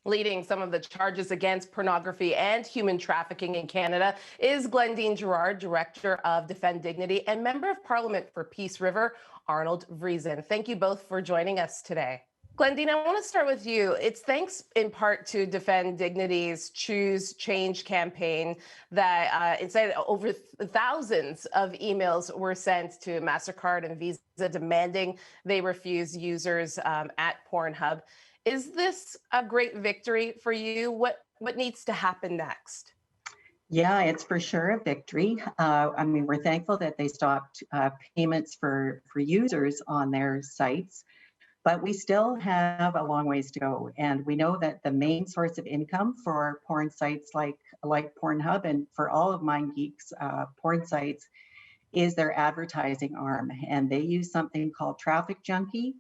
Leading some of the charges against pornography and human trafficking in Canada is Gerrard, Director of Defend Dignity and Member of Parliament for Peace River, Arnold Veirsen. Thank you both for joining us today. Gyndene, I want to start with you. It's thanks in part to Defend Dignity's Choose Change campaign that it said over thousands of emails were sent to MasterCard and Visa demanding they refuse users at Pornhub. Is this a great victory for you? What needs to happen next? Yeah, it's for sure a victory. We're thankful that they stopped payments for users on their sites, but we still have a long ways to go. And we know that the main source of income for porn sites like Pornhub and for all of MindGeek's porn sites is their advertising arm. And they use something called Traffic Junkie,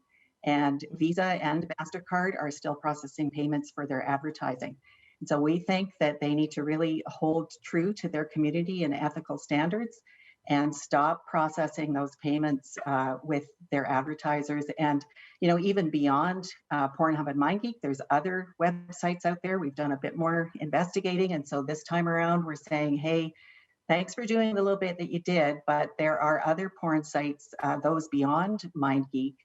and Visa and MasterCard are still processing payments for their advertising. And so we think that they need to really hold true to their community and ethical standards and stop processing those payments with their advertisers. And, even beyond Pornhub and MindGeek, there's other websites out there. We've done a bit more investigating. And so this time around, we're saying, hey, thanks for doing the little bit that you did, but there are other porn sites, those beyond MindGeek,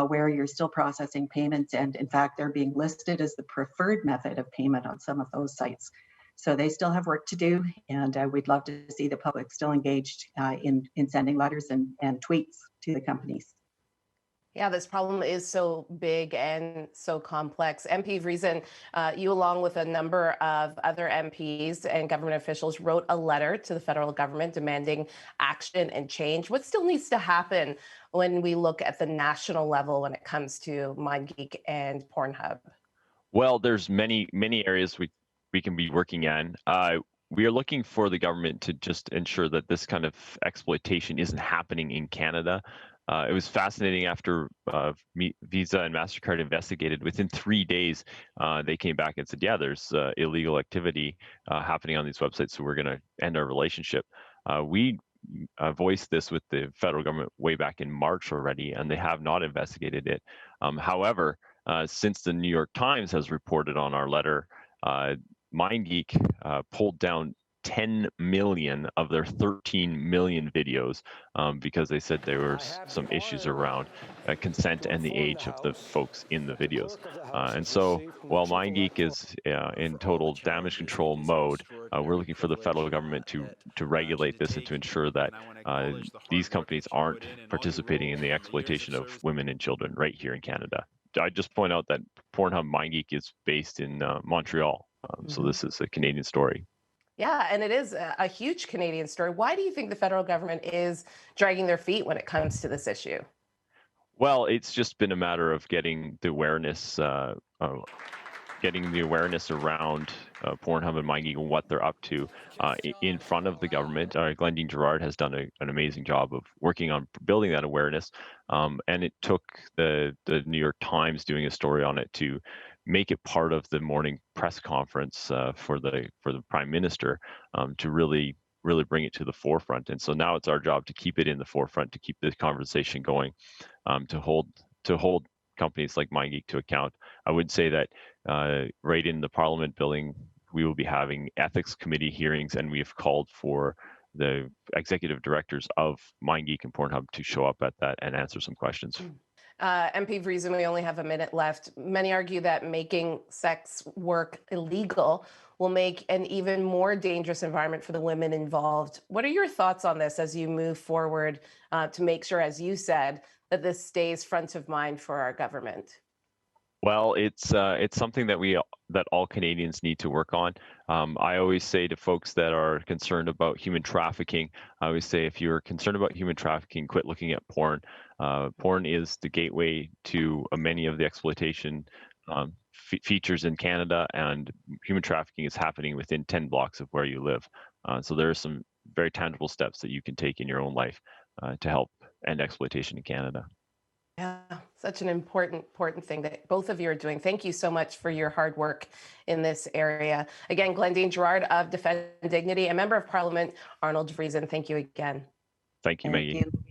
where you're still processing payments. And in fact, they're being listed as the preferred method of payment on some of those sites. So they still have work to do. And we'd love to see the public still engaged in sending letters and tweets to the companies. Yeah, this problem is so big and so complex. MP Veirsen, you along with a number of other MPs and government officials wrote a letter to the federal government demanding action and change. What still needs to happen when we look at the national level when it comes to MindGeek and Pornhub? Well, there's many areas we can be working in. We are looking for the government to just ensure that this kind of exploitation isn't happening in Canada. It was fascinating after Visa and MasterCard investigated. Within 3 days, they came back and said, yeah, there's illegal activity happening on these websites, so we're going to end our relationship. We voiced this with the federal government way back in March already, and they have not investigated it. However, since the New York Times has reported on our letter, MindGeek pulled down 10 million of their 13 million videos because they said there were some issues around consent and the age of the folks in the videos. And so while MindGeek is in total damage control mode, we're looking for the federal government to regulate this and to ensure that these companies aren't participating in the exploitation of women and children right here in Canada. I just point out that Pornhub MindGeek is based in Montreal. So this is a Canadian story. Yeah, and it is a huge Canadian story. Why do you think the federal government is dragging their feet when it comes to this issue? Well, it's just been a matter of getting the awareness around Pornhub and MindGeek and what they're up to in front of the government. Gyndene Gerrard has done an amazing job of working on building that awareness, and it took the New York Times doing a story on it to make it part of the morning press conference for the Prime Minister to really bring it to the forefront. And so now it's our job to keep it in the forefront, to keep the conversation going, to hold companies like MindGeek to account. I would say that right in the Parliament building, we will be having ethics committee hearings, and we have called for the executive directors of MindGeek and Pornhub to show up at that and answer some questions. MP Veirsen, we only have a minute left. Many argue that making sex work illegal will make an even more dangerous environment for the women involved. What are your thoughts on this as you move forward to make sure, as you said, that this stays front of mind for our government? Well, it's something that all Canadians need to work on. I always say to folks that are concerned about human trafficking, I always say, if you're concerned about human trafficking, quit looking at porn. Porn is the gateway to many of the exploitation features in Canada, and human trafficking is happening within 10 blocks of where you live. So there are some very tangible steps that you can take in your own life to help end exploitation in Canada. Yeah, such an important thing that both of you are doing. Thank you so much for your hard work in this area. Again, Gyndene Gerrard of Defend Dignity, a member of Parliament, Arnold Veirsen. Thank you again. Thank you, Maggie. Thank you.